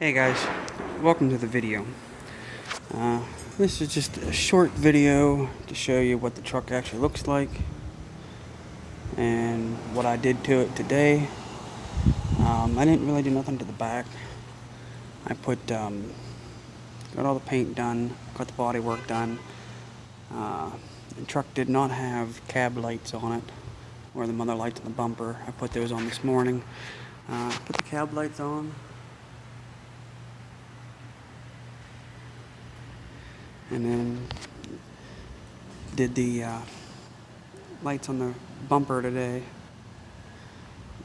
Hey guys, welcome to the video. This is just a short video to show you what the truck actually looks like and what I did to it today. I didn't really do nothing to the back. I got all the paint done, got the body work done. The truck did not have cab lights on it, or the mother lights on the bumper. I put those on this morning. Put the cab lights on. And then did the lights on the bumper today.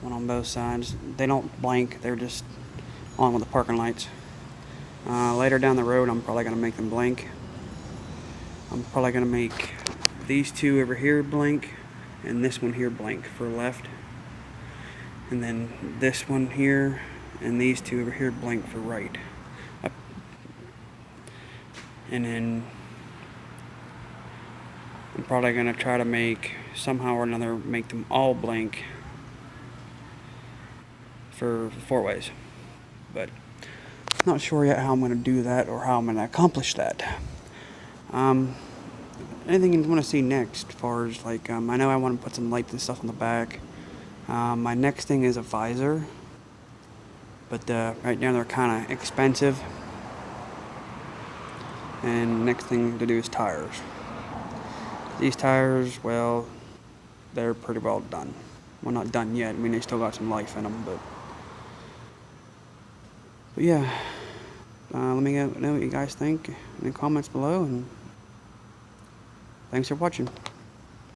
One on both sides. They don't blink, they're just on with the parking lights. Later down the road, I'm probably going to make them blink. I'm probably going to make these two over here blink, and this one here blink for left. And then this one here, and these two over here blink for right. And then I'm probably going to try to somehow or another, make them all blink for 4-ways. But not sure yet how I'm going to do that or how I'm going to accomplish that. Anything you want to see next, as far as I know I want to put some lights and stuff on the back. My next thing is a visor, but right now they're kind of expensive. And next thing to do is tires. These tires, well, they're pretty well done. Well, not done yet. I mean, they still got some life in them, but yeah. Let me know what you guys think in the comments below, and thanks for watching.